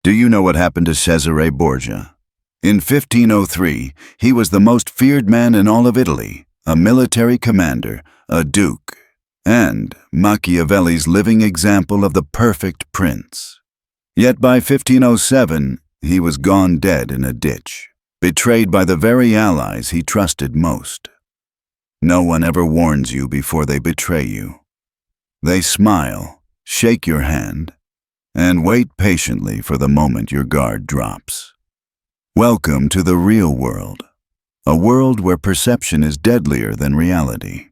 Do you know what happened to Cesare Borgia? In 1503, he was the most feared man in all of Italy, a military commander, a duke, and Machiavelli's living example of the perfect prince. Yet by 1507, he was gone dead in a ditch, betrayed by the very allies he trusted most. No one ever warns you before they betray you. They smile, shake your hand, and wait patiently for the moment your guard drops. Welcome to the real world, a world where perception is deadlier than reality.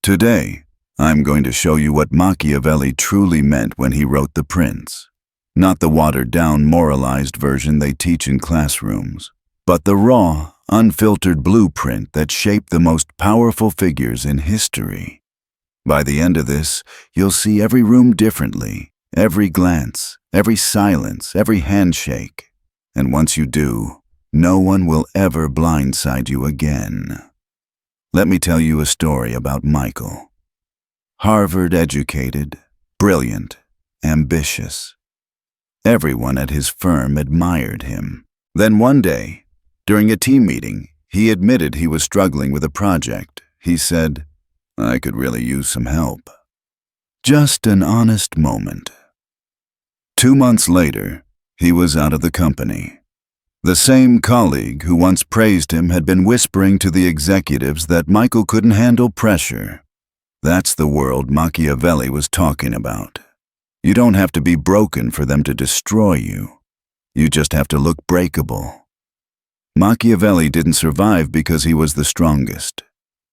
Today, I'm going to show you what Machiavelli truly meant when he wrote The Prince. Not the watered-down, moralized version they teach in classrooms, but the raw, unfiltered blueprint that shaped the most powerful figures in history. By the end of this, you'll see every room differently, every glance, every silence, every handshake. And once you do, no one will ever blindside you again. Let me tell you a story about Michael. Harvard-educated, brilliant, ambitious. Everyone at his firm admired him. Then one day, during a team meeting, he admitted he was struggling with a project. He said, "I could really use some help." Just an honest moment. 2 months later, he was out of the company. The same colleague who once praised him had been whispering to the executives that Michael couldn't handle pressure. That's the world Machiavelli was talking about. You don't have to be broken for them to destroy you. You just have to look breakable. Machiavelli didn't survive because he was the strongest.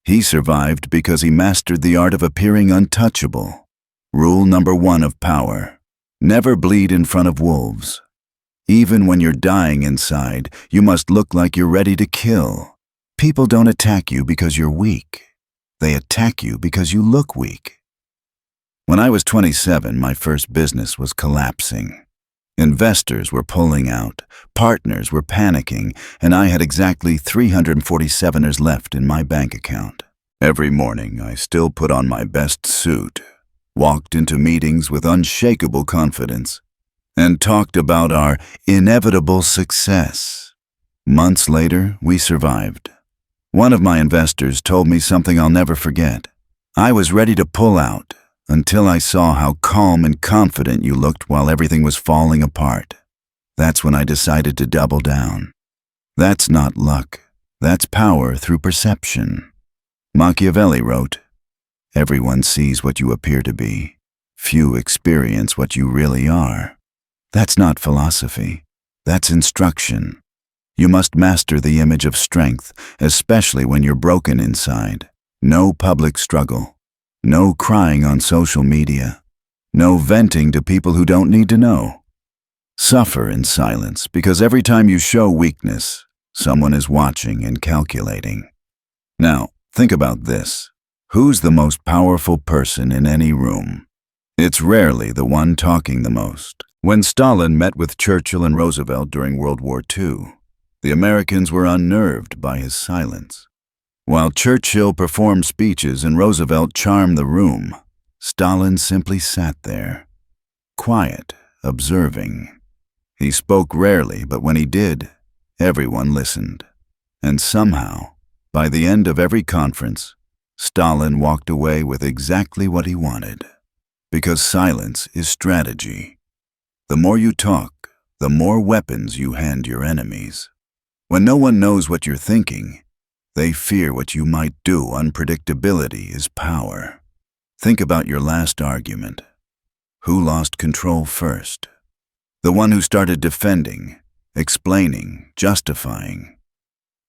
He survived because he mastered the art of appearing untouchable. Rule number 1 of power: never bleed in front of wolves. Even when you're dying inside, you must look like you're ready to kill. People don't attack you because you're weak. They attack you because you look weak. When I was 27, my first business was collapsing. Investors were pulling out, partners were panicking, and I had exactly 347ers left in my bank account. Every morning, I still put on my best suit, walked into meetings with unshakable confidence, and talked about our inevitable success. Months later, we survived. One of my investors told me something I'll never forget. I was ready to pull out until I saw how calm and confident you looked while everything was falling apart. That's when I decided to double down. That's not luck. That's power through perception. Machiavelli wrote, "Everyone sees what you appear to be. Few experience what you really are." That's not philosophy. That's instruction. You must master the image of strength, especially when you're broken inside. No public struggle. No crying on social media. No venting to people who don't need to know. Suffer in silence, because every time you show weakness, someone is watching and calculating. Now, think about this. Who's the most powerful person in any room? It's rarely the one talking the most. When Stalin met with Churchill and Roosevelt during World War II, the Americans were unnerved by his silence. While Churchill performed speeches and Roosevelt charmed the room, Stalin simply sat there, quiet, observing. He spoke rarely, but when he did, everyone listened. And somehow, by the end of every conference, Stalin walked away with exactly what he wanted. Because silence is strategy. The more you talk, the more weapons you hand your enemies. When no one knows what you're thinking, they fear what you might do. Unpredictability is power. Think about your last argument. Who lost control first? The one who started defending, explaining, justifying.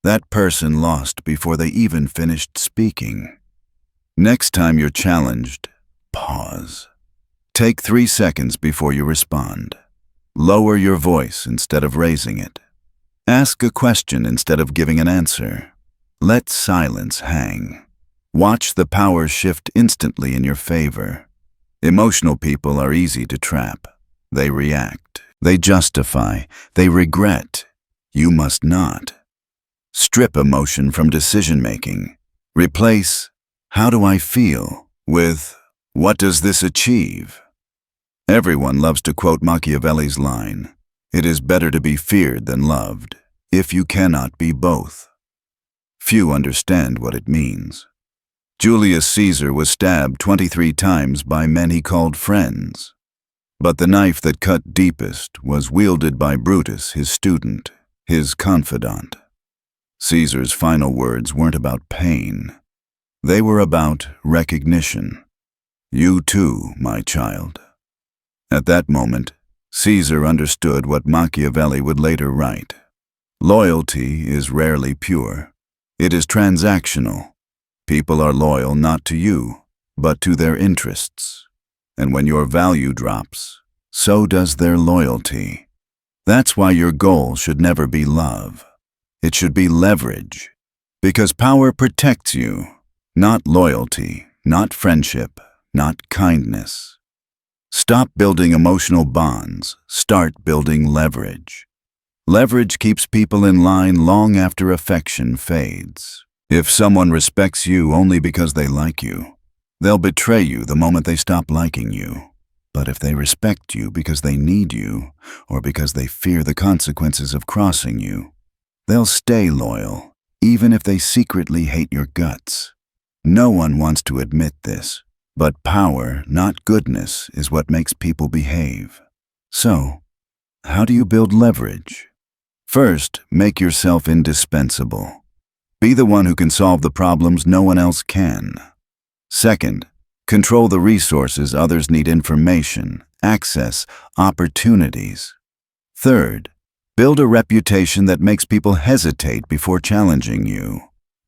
That person lost before they even finished speaking. Next time you're challenged, pause. Take 3 seconds before you respond. Lower your voice instead of raising it. Ask a question instead of giving an answer. Let silence hang. Watch the power shift instantly in your favor. Emotional people are easy to trap. They react. They justify. They regret. You must not. Strip emotion from decision-making. Replace, "How do I feel?" with, "What does this achieve?" Everyone loves to quote Machiavelli's line, It is better to be feared than loved, if you cannot be both. Few understand what it means. Julius Caesar was stabbed 23 times by men he called friends. But the knife that cut deepest was wielded by Brutus, his student, his confidant. Caesar's final words weren't about pain. They were about recognition. You too, my child. At that moment, Caesar understood what Machiavelli would later write. Loyalty is rarely pure. It is transactional. People are loyal not to you, but to their interests. And when your value drops, so does their loyalty. That's why your goal should never be love. It should be leverage. Because power protects you, not loyalty, not friendship, not kindness. Stop building emotional bonds, start building leverage. Leverage keeps people in line long after affection fades. If someone respects you only because they like you, they'll betray you the moment they stop liking you. But if they respect you because they need you, or because they fear the consequences of crossing you, they'll stay loyal, even if they secretly hate your guts. No one wants to admit this, but power, not goodness, is what makes people behave. So, how do you build leverage? First, make yourself indispensable. Be the one who can solve the problems no one else can. Second, control the resources others need: information, access, opportunities. Third, build a reputation that makes people hesitate before challenging you.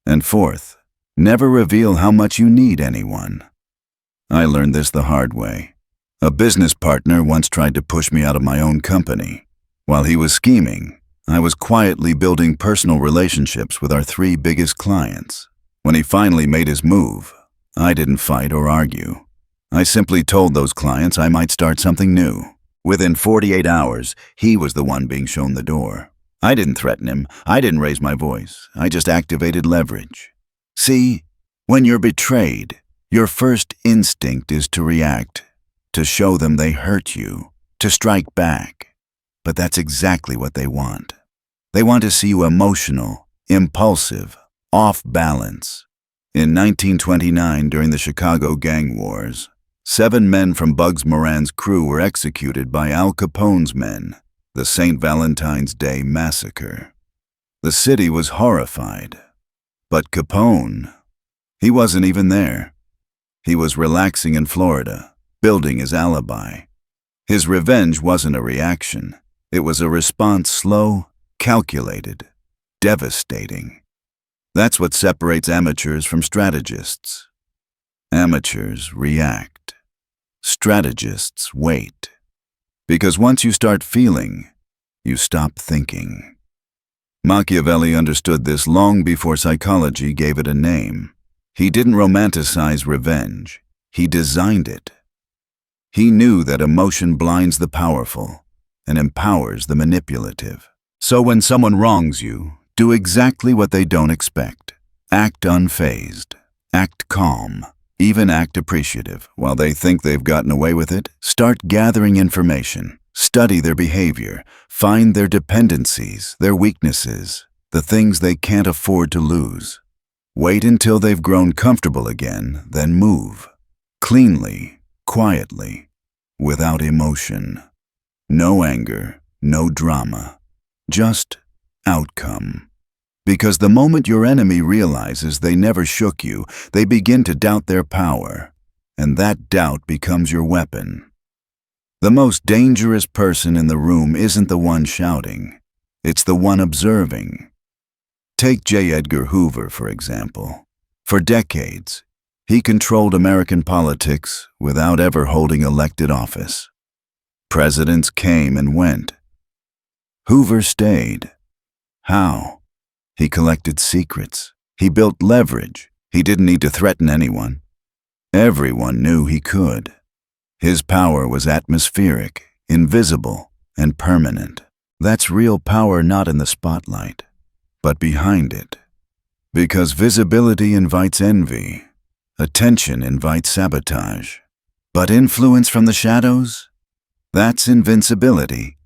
And fourth, never reveal how much you need anyone. I learned this the hard way. A business partner once tried to push me out of my own company. While he was scheming, I was quietly building personal relationships with our 3 biggest clients. When he finally made his move, I didn't fight or argue. I simply told those clients I might start something new. Within 48 hours, he was the one being shown the door. I didn't threaten him. I didn't raise my voice. I just activated leverage. See, when you're betrayed, your first instinct is to react, to show them they hurt you, to strike back. But that's exactly what they want. They want to see you emotional, impulsive, off balance. In 1929, during the Chicago gang wars, 7 men from Bugs Moran's crew were executed by Al Capone's men, the St. Valentine's Day Massacre. The city was horrified. But Capone, he wasn't even there. He was relaxing in Florida, building his alibi. His revenge wasn't a reaction. It was a response, slow, calculated, devastating. That's what separates amateurs from strategists. Amateurs react. Strategists wait. Because once you start feeling, you stop thinking. Machiavelli understood this long before psychology gave it a name. He didn't romanticize revenge. He designed it. He knew that emotion blinds the powerful and empowers the manipulative. So when someone wrongs you, do exactly what they don't expect. Act unfazed. Act calm. Even act appreciative. While they think they've gotten away with it, start gathering information. Study their behavior. Find their dependencies, their weaknesses, the things they can't afford to lose. Wait until they've grown comfortable again, then move. Cleanly, quietly, without emotion. No anger, no drama. Just outcome. Because the moment your enemy realizes they never shook you, they begin to doubt their power, and that doubt becomes your weapon. The most dangerous person in the room isn't the one shouting, it's the one observing. Take J. Edgar Hoover, for example. For decades, he controlled American politics without ever holding elected office. Presidents came and went. Hoover stayed. How? He collected secrets. He built leverage. He didn't need to threaten anyone. Everyone knew he could. His power was atmospheric, invisible, and permanent. That's real power, not in the spotlight, but behind it. Because visibility invites envy, attention invites sabotage. But influence from the shadows? That's invincibility.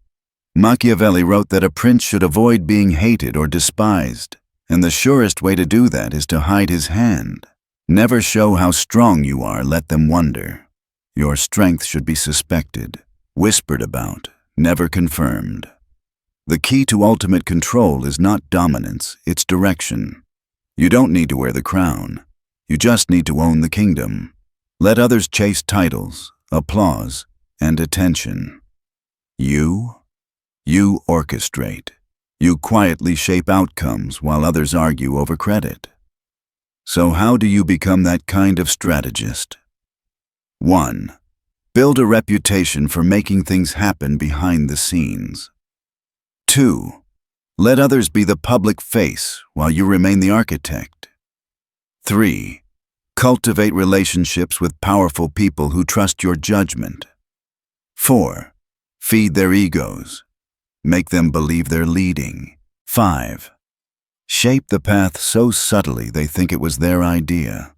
Machiavelli wrote that a prince should avoid being hated or despised, and the surest way to do that is to hide his hand. Never show how strong you are, let them wonder. Your strength should be suspected, whispered about, never confirmed. The key to ultimate control is not dominance, it's direction. You don't need to wear the crown. You just need to own the kingdom. Let others chase titles, applause, and attention. You orchestrate. You quietly shape outcomes while others argue over credit. So how do you become that kind of strategist? 1. Build a reputation for making things happen behind the scenes. 2. Let others be the public face while you remain the architect. 3. Cultivate relationships with powerful people who trust your judgment. 4. Feed their egos. Make them believe they're leading. 5. Shape the path so subtly they think it was their idea.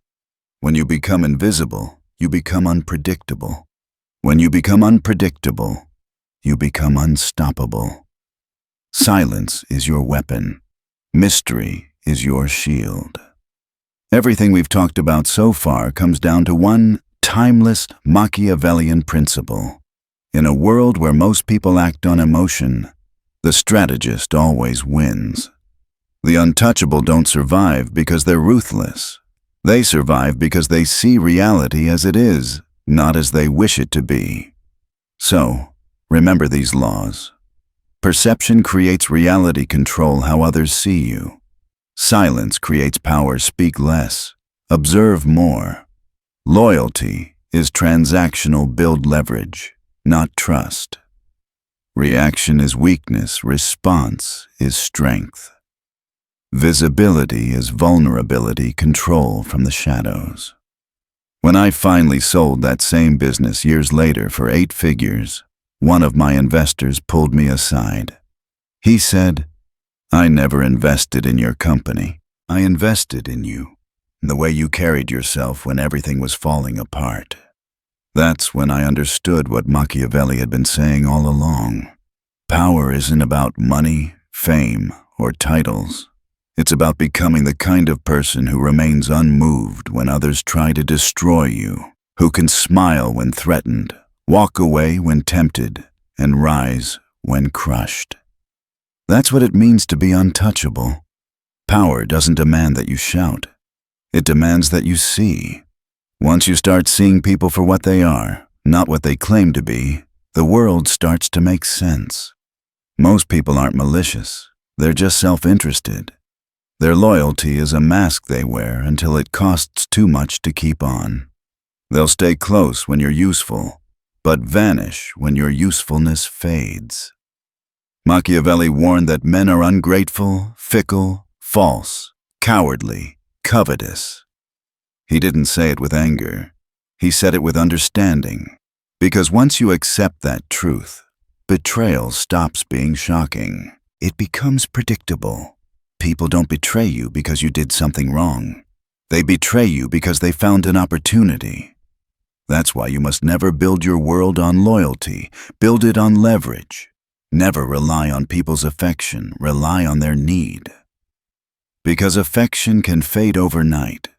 When you become invisible, you become unpredictable. When you become unpredictable, you become unstoppable. Silence is your weapon. Mystery is your shield. Everything we've talked about so far comes down to one timeless Machiavellian principle. In a world where most people act on emotion, the strategist always wins. The untouchable don't survive because they're ruthless. They survive because they see reality as it is, not as they wish it to be. So, remember these laws. Perception creates reality, control how others see you. Silence creates power, speak less, observe more. Loyalty is transactional, build leverage, not trust. Reaction is weakness, response is strength. Visibility is vulnerability, control from the shadows. When I finally sold that same business years later for 8 figures, one of my investors pulled me aside. He said, "I never invested in your company. I invested in you, the way you carried yourself when everything was falling apart." That's when I understood what Machiavelli had been saying all along. Power isn't about money, fame, or titles. It's about becoming the kind of person who remains unmoved when others try to destroy you, who can smile when threatened, walk away when tempted, and rise when crushed. That's what it means to be untouchable. Power doesn't demand that you shout. It demands that you see. Once you start seeing people for what they are, not what they claim to be, the world starts to make sense. Most people aren't malicious. They're just self-interested. Their loyalty is a mask they wear until it costs too much to keep on. They'll stay close when you're useful, but vanish when your usefulness fades. Machiavelli warned that men are ungrateful, fickle, false, cowardly, covetous. He didn't say it with anger. He said it with understanding. Because once you accept that truth, betrayal stops being shocking. It becomes predictable. People don't betray you because you did something wrong. They betray you because they found an opportunity. That's why you must never build your world on loyalty. Build it on leverage. Never rely on people's affection. Rely on their need. Because affection can fade overnight,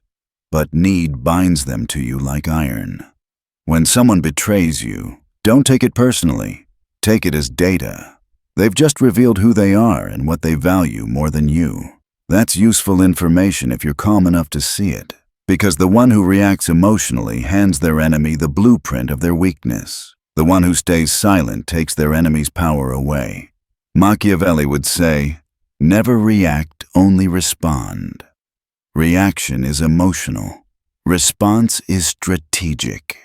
but need binds them to you like iron. When someone betrays you, don't take it personally. Take it as data. They've just revealed who they are and what they value more than you. That's useful information if you're calm enough to see it, because the one who reacts emotionally hands their enemy the blueprint of their weakness. The one who stays silent takes their enemy's power away. Machiavelli would say, "Never react, only respond." Reaction is emotional. Response is strategic.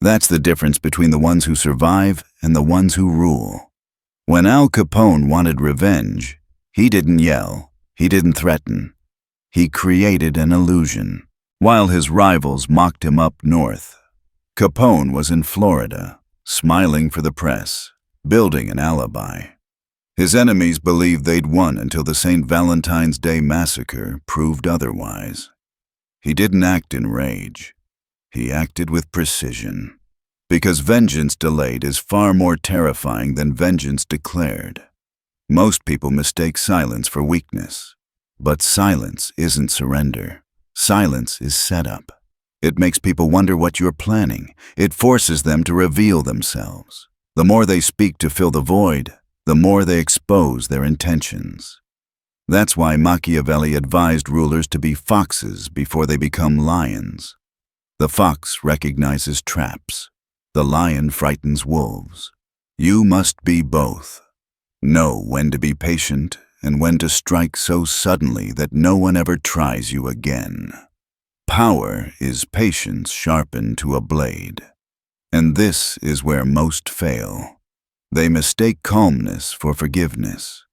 That's the difference between the ones who survive and the ones who rule. When Al Capone wanted revenge, he didn't yell, he didn't threaten. He created an illusion. While his rivals mocked him up north, Capone was in Florida, smiling for the press, building an alibi. His enemies believed they'd won until the St. Valentine's Day massacre proved otherwise. He didn't act in rage. He acted with precision. Because vengeance delayed is far more terrifying than vengeance declared. Most people mistake silence for weakness. But silence isn't surrender. Silence is setup. It makes people wonder what you're planning. It forces them to reveal themselves. The more they speak to fill the void, the more they expose their intentions. That's why Machiavelli advised rulers to be foxes before they become lions. The fox recognizes traps. The lion frightens wolves. You must be both. Know when to be patient and when to strike so suddenly that no one ever tries you again. Power is patience sharpened to a blade. And this is where most fail. They mistake calmness for forgiveness.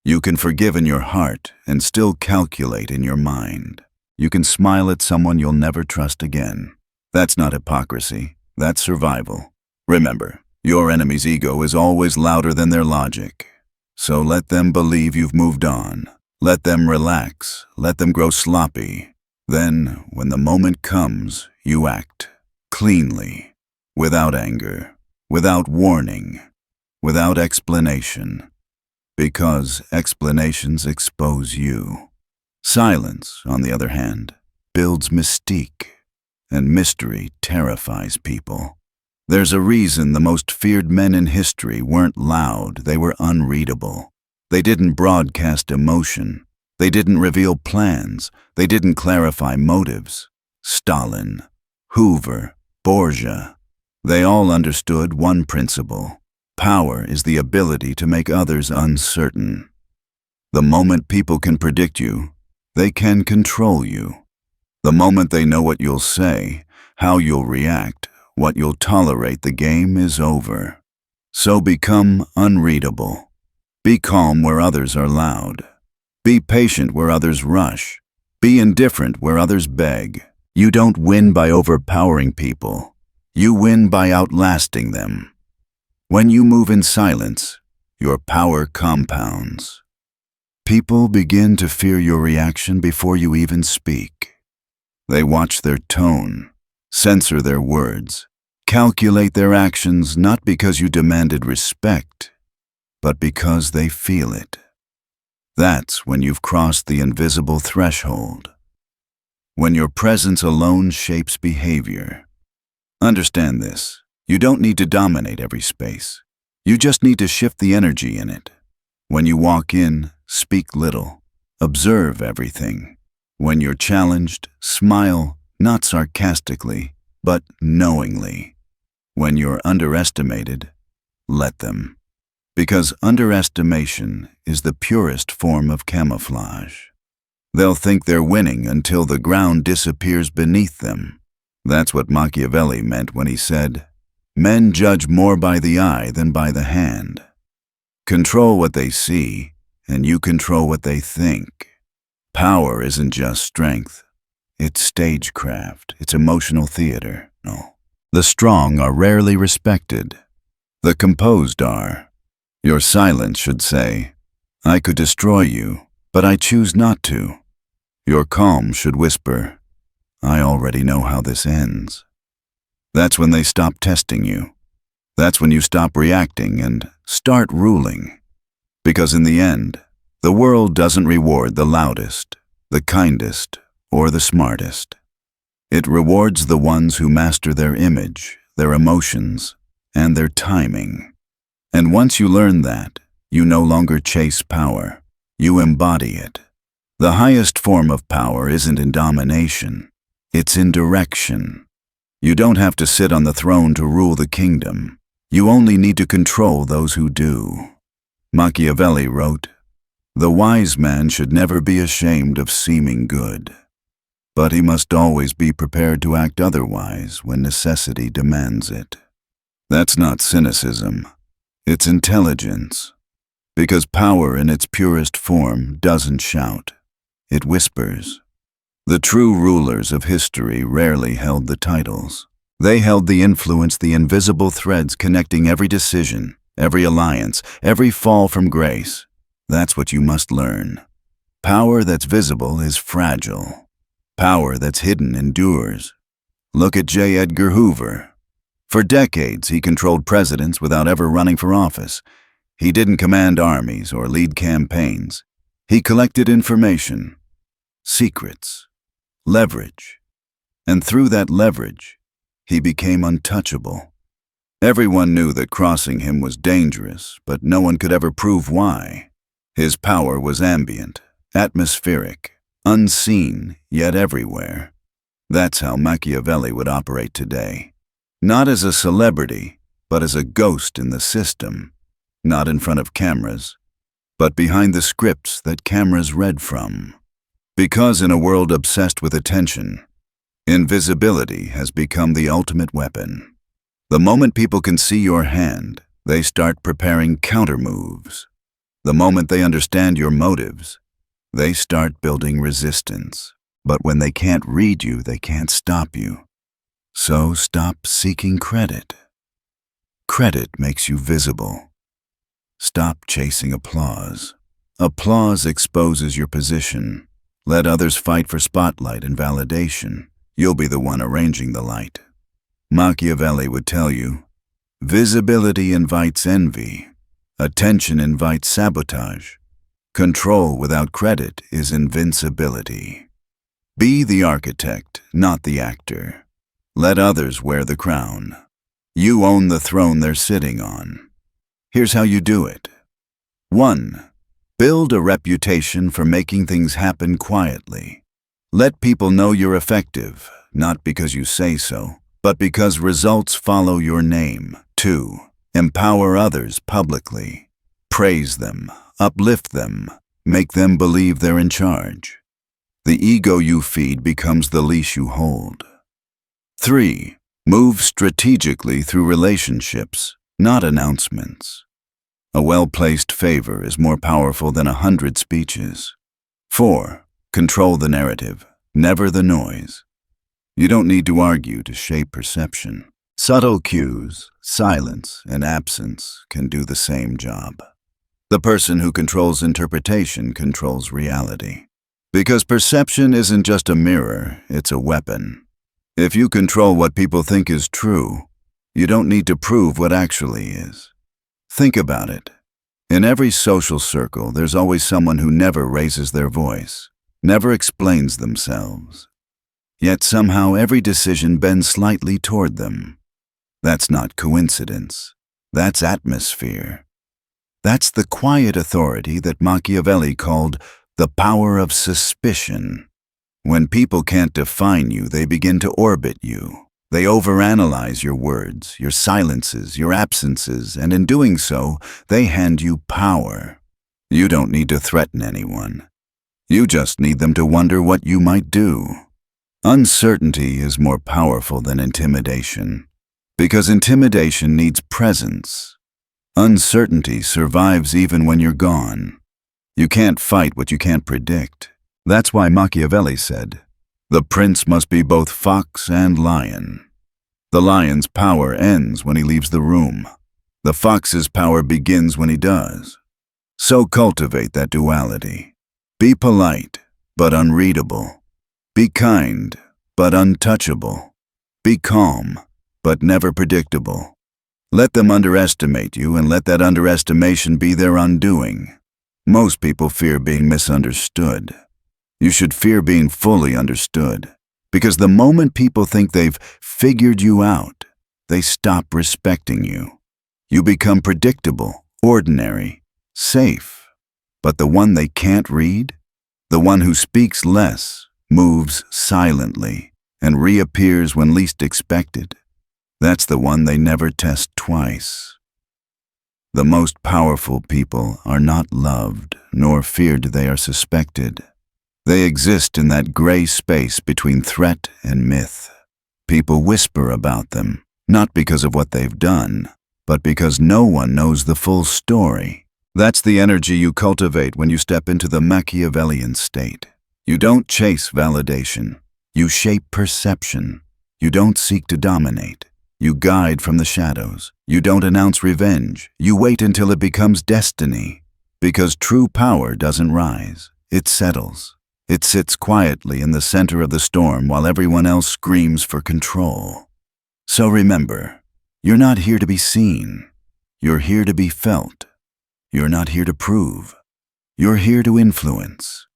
You can forgive in your heart and still calculate in your mind. You can smile at someone you'll never trust again. That's not hypocrisy. That's survival. Remember, your enemy's ego is always louder than their logic. So let them believe you've moved on. Let them relax. Let them grow sloppy. Then, when the moment comes, you act cleanly, without anger, without warning, without explanation. Because explanations expose you. Silence, on the other hand, builds mystique, and mystery terrifies people. There's a reason the most feared men in history weren't loud, they were unreadable. They didn't broadcast emotion. They didn't reveal plans. They didn't clarify motives. Stalin, Hoover, Borgia, they all understood one principle. Power is the ability to make others uncertain. The moment people can predict you, they can control you. The moment they know what you'll say, how you'll react, what you'll tolerate, the game is over. So become unreadable. Be calm where others are loud. Be patient where others rush. Be indifferent where others beg. You don't win by overpowering people. You win by outlasting them. When you move in silence, your power compounds. People begin to fear your reaction before you even speak. They watch their tone, censor their words, calculate their actions not because you demanded respect, but because they feel it. That's when you've crossed the invisible threshold. When your presence alone shapes behavior. Understand this. You don't need to dominate every space. You just need to shift the energy in it. When you walk in, speak little. Observe everything. When you're challenged, smile, not sarcastically, but knowingly. When you're underestimated, let them. Because underestimation is the purest form of camouflage. They'll think they're winning until the ground disappears beneath them. That's what Machiavelli meant when he said, "Men judge more by the eye than by the hand." Control what they see, and you control what they think. Power isn't just strength. It's stagecraft. It's emotional theater. No. The strong are rarely respected. The composed are. Your silence should say, "I could destroy you, but I choose not to." Your calm should whisper, "I already know how this ends." That's when they stop testing you. That's when you stop reacting and start ruling. Because in the end, the world doesn't reward the loudest, the kindest, or the smartest. It rewards the ones who master their image, their emotions, and their timing. And once you learn that, you no longer chase power. You embody it. The highest form of power isn't in domination. It's in direction. You don't have to sit on the throne to rule the kingdom. You only need to control those who do. Machiavelli wrote, "The wise man should never be ashamed of seeming good, but he must always be prepared to act otherwise when necessity demands it." That's not cynicism. It's intelligence. Because power in its purest form doesn't shout. It whispers. The true rulers of history rarely held the titles. They held the influence, the invisible threads connecting every decision, every alliance, every fall from grace. That's what you must learn. Power that's visible is fragile. Power that's hidden endures. Look at J. Edgar Hoover. For decades, he controlled presidents without ever running for office. He didn't command armies or lead campaigns. He collected information, secrets, leverage, and through that leverage, he became untouchable. Everyone knew that crossing him was dangerous, but no one could ever prove why. His power was ambient, atmospheric, unseen, yet everywhere. That's how Machiavelli would operate today. Not as a celebrity, but as a ghost in the system. Not in front of cameras, but behind the scripts that cameras read from. Because in a world obsessed with attention, invisibility has become the ultimate weapon. The moment people can see your hand, they start preparing countermoves. The moment they understand your motives, they start building resistance. But when they can't read you, they can't stop you. So stop seeking credit. Credit makes you visible. Stop chasing applause. Applause exposes your position. Let others fight for spotlight and validation. You'll be the one arranging the light. Machiavelli would tell you, visibility invites envy. Attention invites sabotage. Control without credit is invincibility. Be the architect, not the actor. Let others wear the crown. You own the throne they're sitting on. Here's how you do it. 1. Build a reputation for making things happen quietly. Let people know you're effective, not because you say so, but because results follow your name. 2. Empower others publicly. Praise them, uplift them, make them believe they're in charge. The ego you feed becomes the leash you hold. 3. Move strategically through relationships, not announcements. A well-placed favor is more powerful than 100 speeches. 4. Control the narrative, never the noise. You don't need to argue to shape perception. Subtle cues, silence, and absence can do the same job. The person who controls interpretation controls reality. Because perception isn't just a mirror, it's a weapon. If you control what people think is true, you don't need to prove what actually is. Think about it. In every social circle, there's always someone who never raises their voice, never explains themselves. Yet somehow every decision bends slightly toward them. That's not coincidence. That's atmosphere. That's the quiet authority that Machiavelli called the power of suspicion. When people can't define you, they begin to orbit you. They overanalyze your words, your silences, your absences, and in doing so, they hand you power. You don't need to threaten anyone. You just need them to wonder what you might do. Uncertainty is more powerful than intimidation, because intimidation needs presence. Uncertainty survives even when you're gone. You can't fight what you can't predict. That's why Machiavelli said, "The prince must be both fox and lion." The lion's power ends when he leaves the room. The fox's power begins when he does. So cultivate that duality. Be polite, but unreadable. Be kind, but untouchable. Be calm, but never predictable. Let them underestimate you and let that underestimation be their undoing. Most people fear being misunderstood. You should fear being fully understood, because the moment people think they've figured you out, they stop respecting you. You become predictable, ordinary, safe. But the one they can't read, the one who speaks less, moves silently, and reappears when least expected, that's the one they never test twice. The most powerful people are not loved, nor feared they are suspected. They exist in that gray space between threat and myth. People whisper about them, not because of what they've done, but because no one knows the full story. That's the energy you cultivate when you step into the Machiavellian state. You don't chase validation. You shape perception. You don't seek to dominate. You guide from the shadows. You don't announce revenge. You wait until it becomes destiny. Because true power doesn't rise. It settles. It sits quietly in the center of the storm while everyone else screams for control. So remember, You're not here to be seen. You're here to be felt. You're not here to prove. You're here to influence.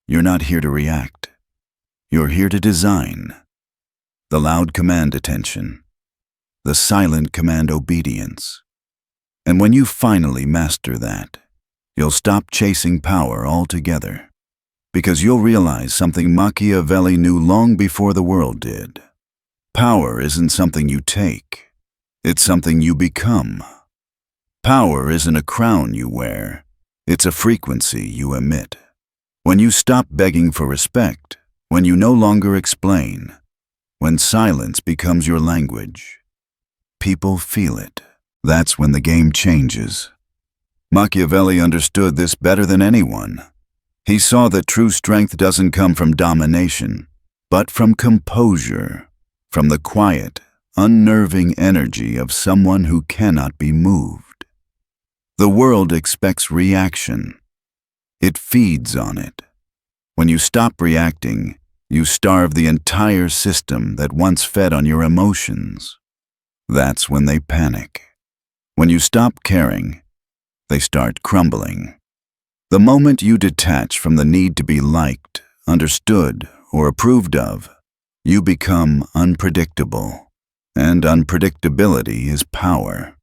You're not here to react. You're here to design. The loud command attention. The silent command obedience. And when you finally master that, you'll stop chasing power altogether. Because you'll realize something Machiavelli knew long before the world did. Power isn't something you take. It's something you become. Power isn't a crown you wear. It's a frequency you emit. When you stop begging for respect, when you no longer explain, when silence becomes your language, people feel it. That's when the game changes. Machiavelli understood this better than anyone. He saw that true strength doesn't come from domination, but from composure, from the quiet, unnerving energy of someone who cannot be moved. The world expects reaction. It feeds on it. When you stop reacting, you starve the entire system that once fed on your emotions. That's when they panic. When you stop caring, they start crumbling. The moment you detach from the need to be liked, understood, or approved of, you become unpredictable. And unpredictability is power.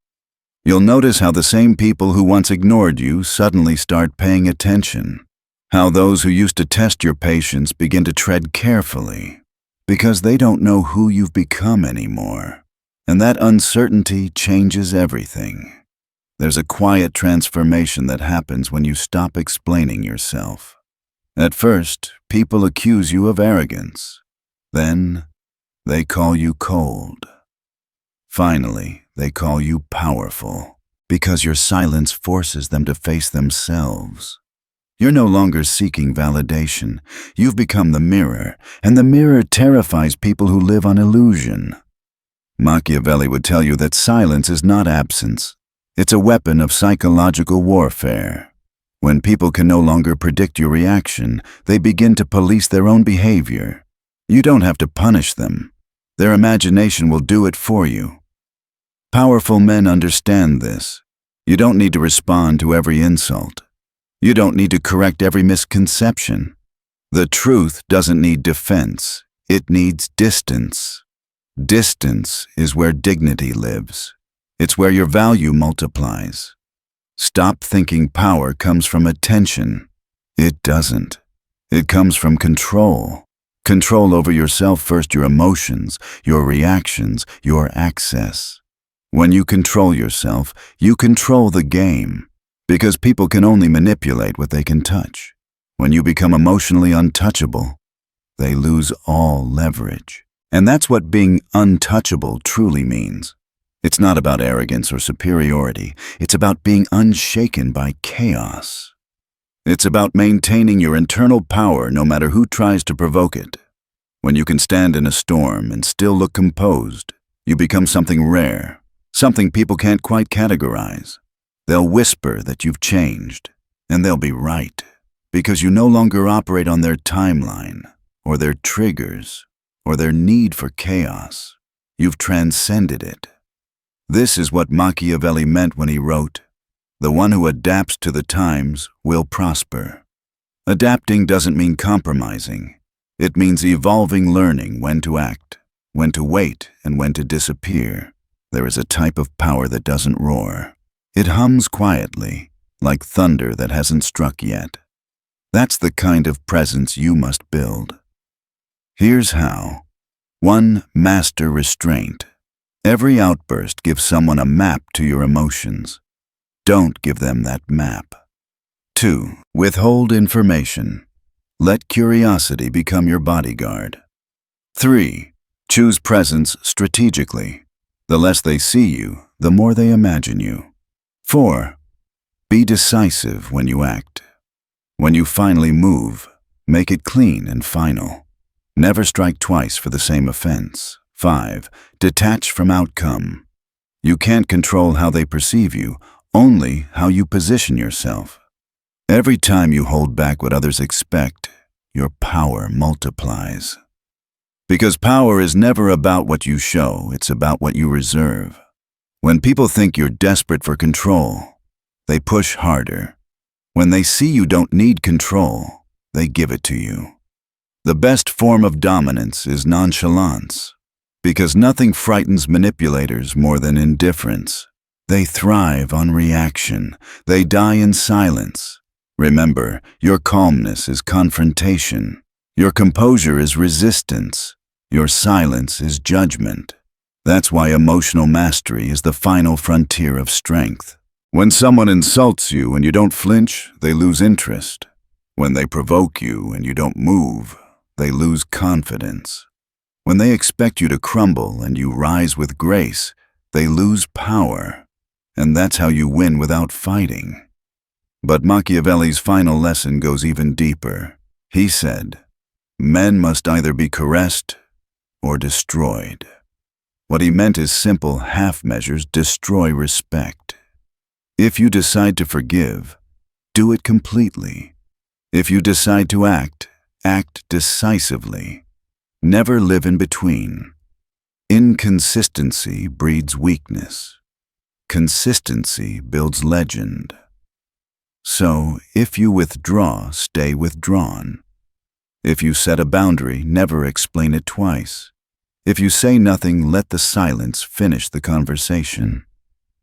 You'll notice how the same people who once ignored you suddenly start paying attention. How those who used to test your patience begin to tread carefully, because they don't know who you've become anymore. And that uncertainty changes everything. There's a quiet transformation that happens when you stop explaining yourself. At first, people accuse you of arrogance. Then, they call you cold. Finally, they call you powerful, because your silence forces them to face themselves. You're no longer seeking validation. You've become the mirror, and the mirror terrifies people who live on illusion. Machiavelli would tell you that silence is not absence. It's a weapon of psychological warfare. When people can no longer predict your reaction, they begin to police their own behavior. You don't have to punish them. Their imagination will do it for you. Powerful men understand this. You don't need to respond to every insult. You don't need to correct every misconception. The truth doesn't need defense. It needs distance. Distance is where dignity lives. It's where your value multiplies. Stop thinking power comes from attention. It doesn't. It comes from control. Control over yourself first, your emotions, your reactions, your access. When you control yourself, you control the game, because people can only manipulate what they can touch. When you become emotionally untouchable, they lose all leverage. And that's what being untouchable truly means. It's not about arrogance or superiority. It's about being unshaken by chaos. It's about maintaining your internal power no matter who tries to provoke it. When you can stand in a storm and still look composed, you become something rare. Something people can't quite categorize. They'll whisper that you've changed, and they'll be right, because you no longer operate on their timeline, or their triggers, or their need for chaos. You've transcended it. This is what Machiavelli meant when he wrote, "The one who adapts to the times will prosper." Adapting doesn't mean compromising. It means evolving, learning when to act, when to wait, and when to disappear. There is a type of power that doesn't roar. It hums quietly, like thunder that hasn't struck yet. That's the kind of presence you must build. Here's how. 1. Master restraint. Every outburst gives someone a map to your emotions. Don't give them that map. 2. Withhold information. Let curiosity become your bodyguard. 3. Choose presence strategically. The less they see you, the more they imagine you. 4. Be decisive when you act. When you finally move, make it clean and final. Never strike twice for the same offense. 5. Detach from outcome. You can't control how they perceive you, only how you position yourself. Every time you hold back what others expect, your power multiplies. Because power is never about what you show, it's about what you reserve. When people think you're desperate for control, they push harder. When they see you don't need control, they give it to you. The best form of dominance is nonchalance, because nothing frightens manipulators more than indifference. They thrive on reaction. They die in silence. Remember, your calmness is confrontation. Your composure is resistance. Your silence is judgment. That's why emotional mastery is the final frontier of strength. When someone insults you and you don't flinch, they lose interest. When they provoke you and you don't move, they lose confidence. When they expect you to crumble and you rise with grace, they lose power. And that's how you win without fighting. But Machiavelli's final lesson goes even deeper. He said, "Men must either be caressed or destroyed." What he meant is simple half measures destroy respect. If you decide to forgive, do it completely. If you decide to act, act decisively. Never live in between. Inconsistency breeds weakness. Consistency builds legend. So, if you withdraw, stay withdrawn. If you set a boundary, never explain it twice. If you say nothing, let the silence finish the conversation.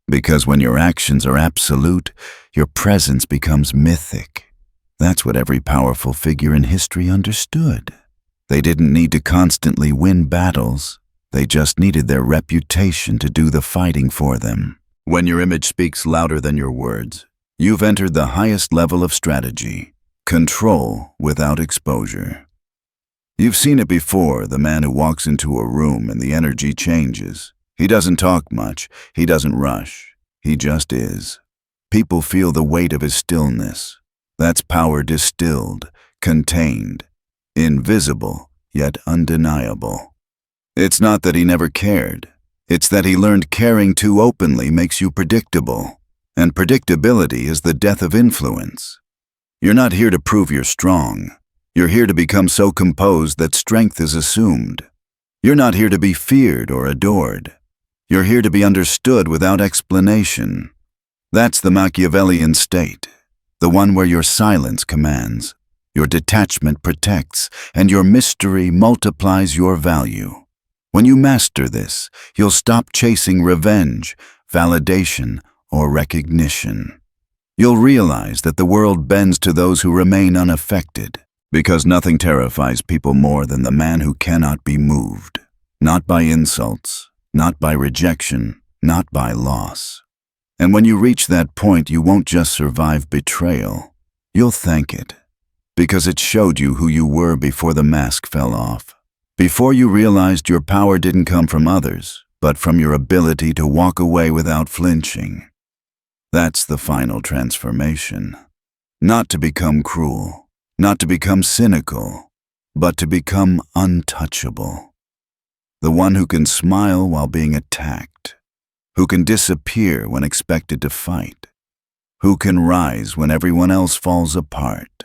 Because when your actions are absolute, your presence becomes mythic. That's what every powerful figure in history understood. They didn't need to constantly win battles. They just needed their reputation to do the fighting for them. When your image speaks louder than your words, you've entered the highest level of strategy. Control without exposure. You've seen it before, the man who walks into a room and the energy changes. He doesn't talk much, he doesn't rush, he just is. People feel the weight of his stillness. That's power distilled, contained, invisible, yet undeniable. It's not that he never cared. It's that he learned caring too openly makes you predictable. And predictability is the death of influence. You're not here to prove you're strong. You're here to become so composed that strength is assumed. You're not here to be feared or adored. You're here to be understood without explanation. That's the Machiavellian state, the one where your silence commands, your detachment protects, and your mystery multiplies your value. When you master this, you'll stop chasing revenge, validation, or recognition. You'll realize that the world bends to those who remain unaffected, because nothing terrifies people more than the man who cannot be moved, not by insults, not by rejection, not by loss. And when you reach that point, you won't just survive betrayal. You'll thank it, because it showed you who you were before the mask fell off. Before you realized your power didn't come from others, but from your ability to walk away without flinching. That's the final transformation. Not to become cruel, not to become cynical, but to become untouchable. The one who can smile while being attacked, who can disappear when expected to fight, who can rise when everyone else falls apart.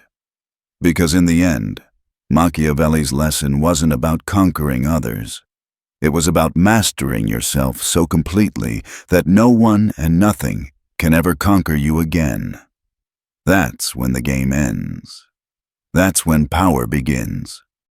Because in the end, Machiavelli's lesson wasn't about conquering others. It was about mastering yourself so completely that no one and nothing can ever conquer you again. That's when the game ends. That's when power begins.